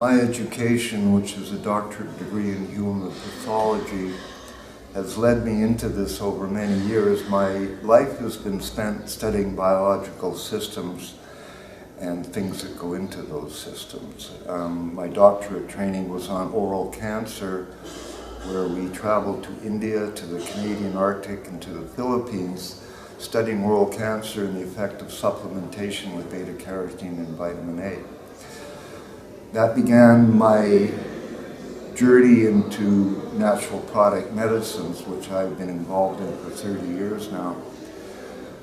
My education, which is a doctorate degree in human pathology, has led me into this over many years. My life has been spent studying biological systems and things that go into those systems. My doctorate training was on oral cancer, where we traveled to India, to the Canadian Arctic, and to the Philippines, studying oral cancer and the effect of supplementation with beta-carotene and vitamin A. That began my journey into natural product medicines, which I've been involved in for 30 years now.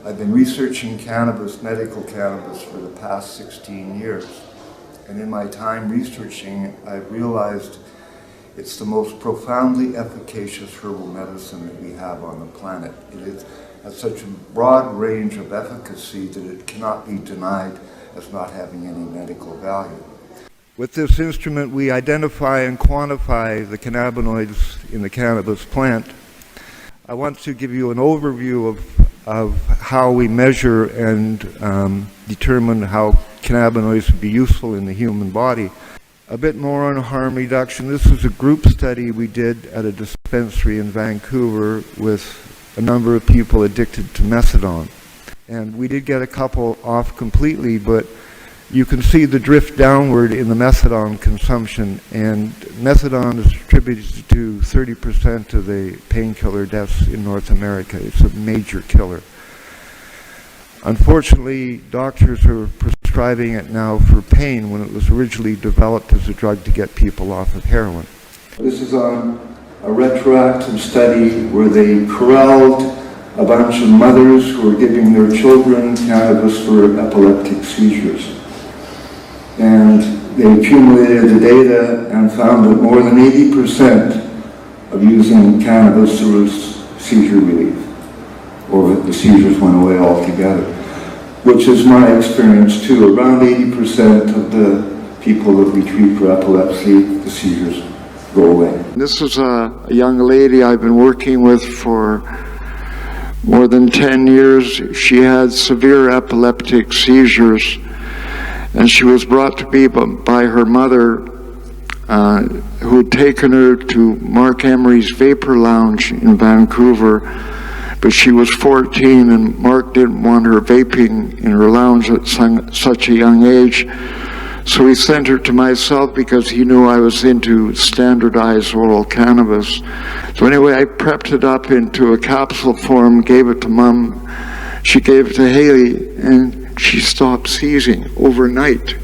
I've been researching cannabis, medical cannabis, for the past 16 years. And in my time researching, I've realized it's the most profoundly efficacious herbal medicine that we have on the planet. It has such a broad range of efficacy that it cannot be denied as not having any medical value. With this instrument, we identify and quantify the cannabinoids in the cannabis plant. I want to give you an overview of how we measure and determine how cannabinoids would be useful in the human body. A bit more on harm reduction. This is a group study we did at a dispensary in Vancouver with a number of people addicted to methadone. And we did get a couple off completely, but you can see the drift downward in the methadone consumption, and methadone is attributed to 30% of the painkiller deaths in North America. It's a major killer. Unfortunately, doctors are prescribing it now for pain when it was originally developed as a drug to get people off of heroin. This is on a retroactive study where they corralled a bunch of mothers who were giving their children cannabis for epileptic seizures. And they accumulated the data and found that more than 80% of using cannabis, there was seizure relief, or the seizures went away altogether, which is my experience too. Around 80% of the people that we treat for epilepsy, the seizures go away. This is a young lady I've been working with for more than 10 years. She had severe epileptic seizures, and she was brought to me by her mother, who had taken her to Mark Emery's Vapor Lounge in Vancouver, but she was 14 and Mark didn't want her vaping in her lounge at such a young age. So he sent her to myself because he knew I was into standardized oral cannabis. So anyway, I prepped it up into a capsule form, gave it to Mom. She gave it to Haley, and she stopped seizing overnight.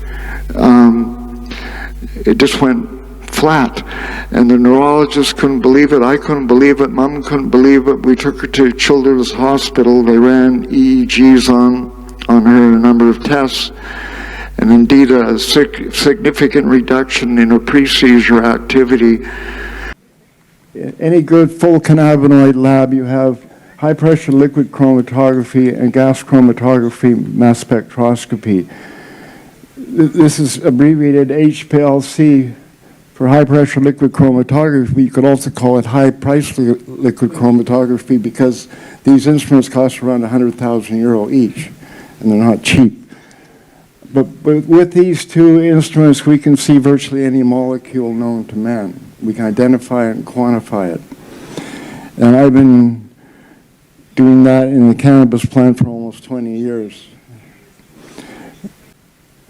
It just went flat. And the neurologist couldn't believe it. I couldn't believe it. Mom couldn't believe it. We took her to Children's Hospital. They ran EEGs on her, a number of tests. And indeed, a significant reduction in her pre-seizure activity. Any good full cannabinoid lab, you have high-pressure liquid chromatography and gas chromatography mass spectroscopy. This is abbreviated HPLC for high-pressure liquid chromatography. You could also call it high-price liquid chromatography because these instruments cost around €100,000 each, and they're not cheap. But with these two instruments, we can see virtually any molecule known to man. We can identify it and quantify it. And I've been doing that in the cannabis plant for almost 20 years.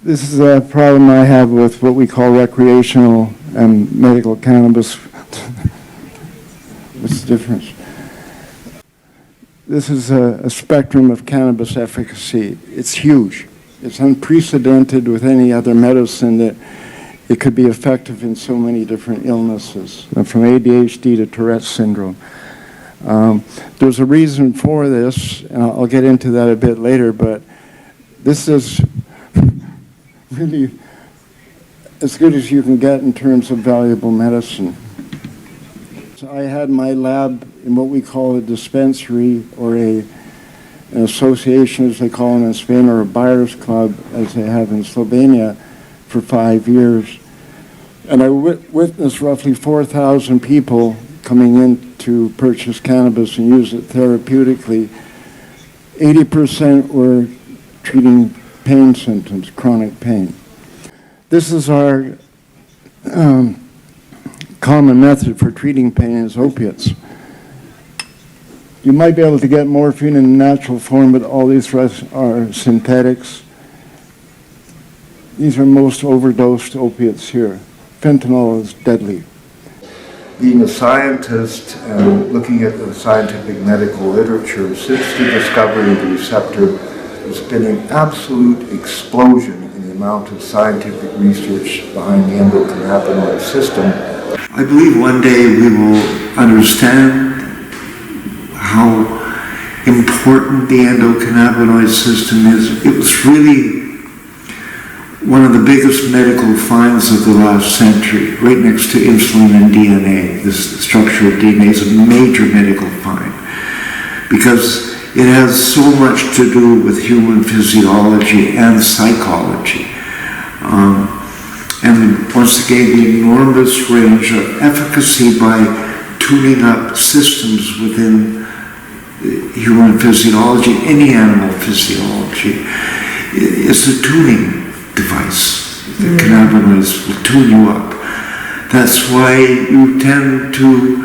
This is a problem I have with what we call recreational and medical cannabis. What's the difference? This is a spectrum of cannabis efficacy. It's huge. It's unprecedented with any other medicine that it could be effective in so many different illnesses, from ADHD to Tourette's syndrome. There's a reason for this, and I'll get into that a bit later, but this is really as good as you can get in terms of valuable medicine. So I had my lab in what we call a dispensary, or an association, as they call them in Spain, or a buyer's club, as they have in Slovenia, for 5 years. And I witnessed roughly 4,000 people coming in to purchase cannabis and use it therapeutically. 80% were treating pain symptoms, chronic pain. This is our common method for treating pain is opiates. You might be able to get morphine in natural form, but all these rest are synthetics. These are most overdosed opiates here. Fentanyl is deadly. Being a scientist and looking at the scientific medical literature, since the discovery of the receptor, there's been an absolute explosion in the amount of scientific research behind the endocannabinoid system. I believe one day we will understand how important the endocannabinoid system is. It was really one of the biggest medical finds of the last century, right next to insulin and DNA. This structure of DNA is a major medical find because it has so much to do with human physiology and psychology. And once again, the enormous range of efficacy by tuning up systems within human physiology, any animal physiology, is a tuning device. The cannabinoids will tune you up. That's why you tend to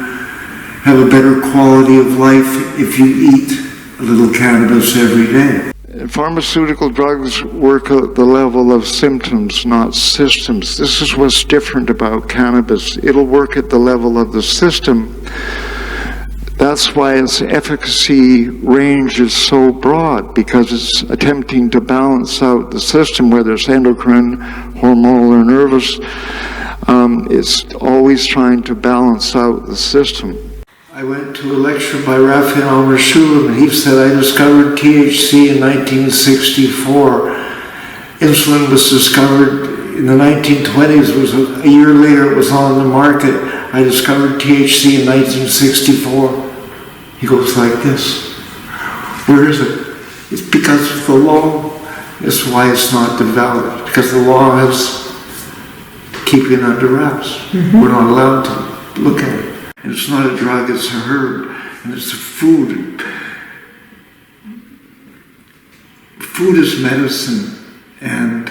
have a better quality of life if you eat a little cannabis every day. Pharmaceutical drugs work at the level of symptoms, not systems. This is what's different about cannabis. It'll work at the level of the system. That's why its efficacy range is so broad, because it's attempting to balance out the system, whether it's endocrine, hormonal, or nervous. It's always trying to balance out the system. I went to a lecture by Raphael Mershulam, and he said, I discovered THC in 1964. Insulin was discovered in the 1920s. It was a year later it was on the market. I discovered THC in 1964. He goes like this. Where is it? It's because of the law. That's why it's not developed. Because the law is keeping it under wraps. We're not allowed to look at it. And it's not a drug, it's a herb. And it's a food. Food is medicine. And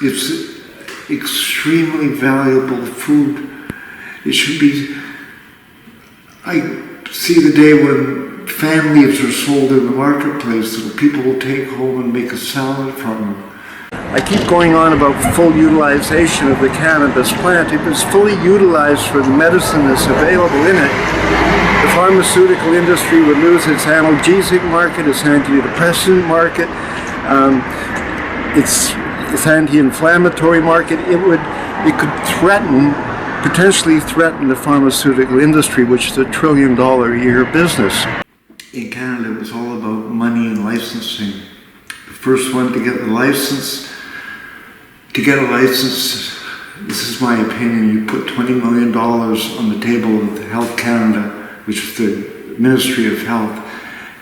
it's extremely valuable food. It should be... I see the day when fan leaves are sold in the marketplace that people will take home and make a salad from them. I keep going on about full utilization of the cannabis plant. If it's fully utilized for the medicine that's available in it, the pharmaceutical industry would lose its analgesic market, its antidepressant market, its anti-inflammatory market. It could potentially threaten the pharmaceutical industry, which is a $1 trillion a year business. In Canada, it was all about money and licensing. The first one to get the license. To get a license, this is my opinion, you put $20 million on the table of Health Canada, which is the Ministry of Health,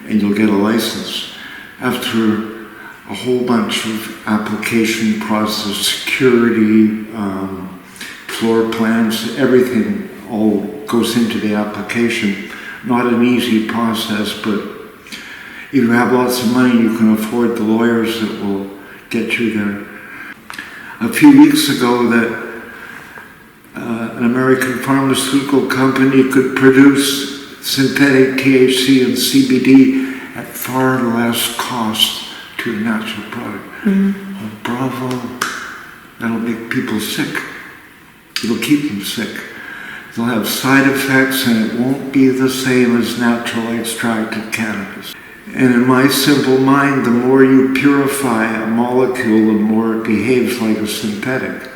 and you'll get a license. After a whole bunch of application process, security, floor plans, everything all goes into the application. Not an easy process, but if you have lots of money, you can afford the lawyers that will get you there. A few weeks ago, that an American pharmaceutical company could produce synthetic THC and CBD at far less cost to a natural product. Oh, bravo. That'll make people sick. It'll keep them sick. They'll have side effects, and it won't be the same as naturally extracted cannabis. And in my simple mind, the more you purify a molecule, the more it behaves like a synthetic.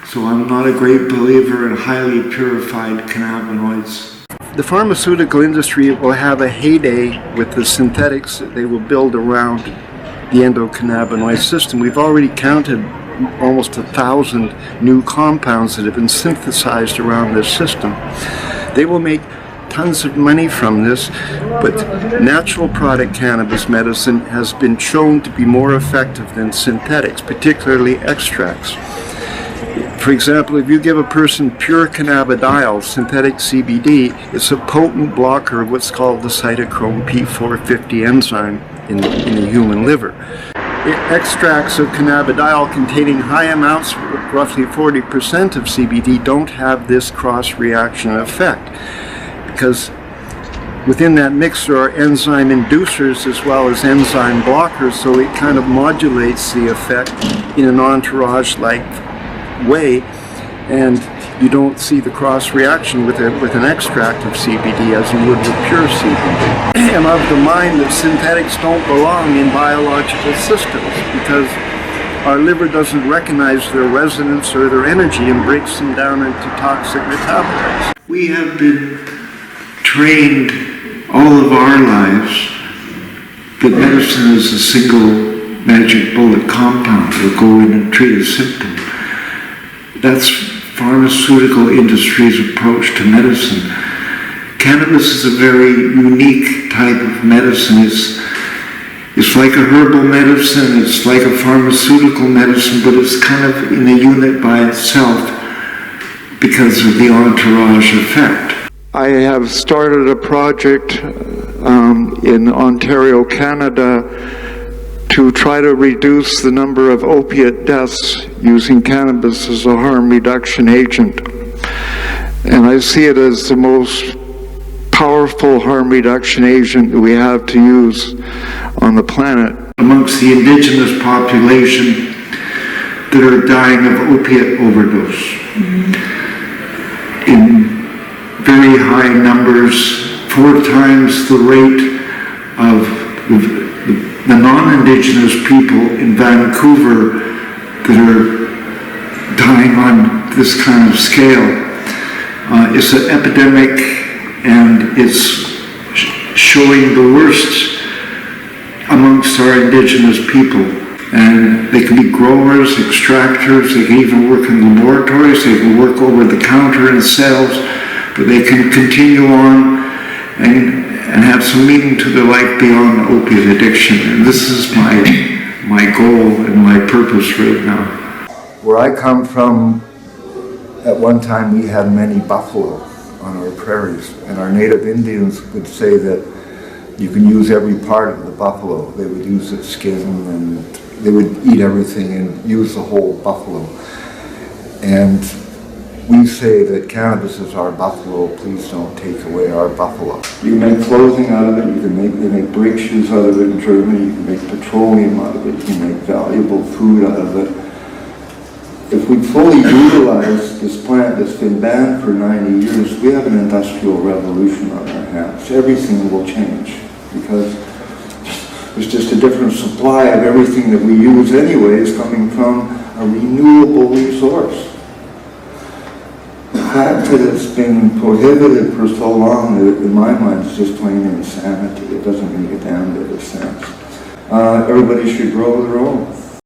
So I'm not a great believer in highly purified cannabinoids. The pharmaceutical industry will have a heyday with the synthetics that they will build around the endocannabinoid system. We've already counted almost 1,000 new compounds that have been synthesized around this system. They will make tons of money from this, but natural product cannabis medicine has been shown to be more effective than synthetics, particularly extracts. For example, if you give a person pure cannabidiol, synthetic CBD, it's a potent blocker of what's called the cytochrome P450 enzyme in the human liver. extracts of cannabidiol containing high amounts, roughly 40% of CBD, don't have this cross-reaction effect, because within that mix there are enzyme inducers as well as enzyme blockers, so it kind of modulates the effect in an entourage-like way, and you don't see the cross-reaction with an extract of CBD as you would with pure CBD. I'm of the mind that synthetics don't belong in biological systems because our liver doesn't recognize their resonance or their energy and breaks them down into toxic metabolites. We have been trained all of our lives that medicine is a single magic bullet compound that will go in and treat a symptom. That's pharmaceutical industry's approach to medicine. Cannabis is a very unique type of medicine. It's like a herbal medicine, it's like a pharmaceutical medicine, but it's kind of in a unit by itself because of the entourage effect. I have started a project in Ontario, Canada, to try to reduce the number of opiate deaths using cannabis as a harm reduction agent. And I see it as the most powerful harm reduction agent that we have to use on the planet. Amongst the indigenous population that are dying of opiate overdose. In very high numbers, 4 times the rate of the non-indigenous people in Vancouver that are dying on this kind of scale. It's an epidemic, and it's showing the worst amongst our indigenous people. And they can be growers, extractors, they can even work in laboratories, they can work over the counter in cells, but they can continue on and have some meaning to their life beyond opiate addiction. And this is my goal and my purpose right now. Where I come from, at one time we had many buffalo on our prairies, and our native Indians would say that you can use every part of the buffalo. They would use its skin, and they would eat everything and use the whole buffalo. And we say that cannabis is our buffalo, please don't take away our buffalo. You can make clothing out of it, they make brake shoes out of it in Germany, you can make petroleum out of it, you can make valuable food out of it. If we fully utilize this plant that's been banned for 90 years, we have an industrial revolution on our hands. Everything will change because there's just a different supply of everything that we use anyways coming from a renewable resource. The fact that it's been prohibited for so long, in my mind, is just plain insanity. It doesn't make a damn bit of sense. Everybody should grow their own.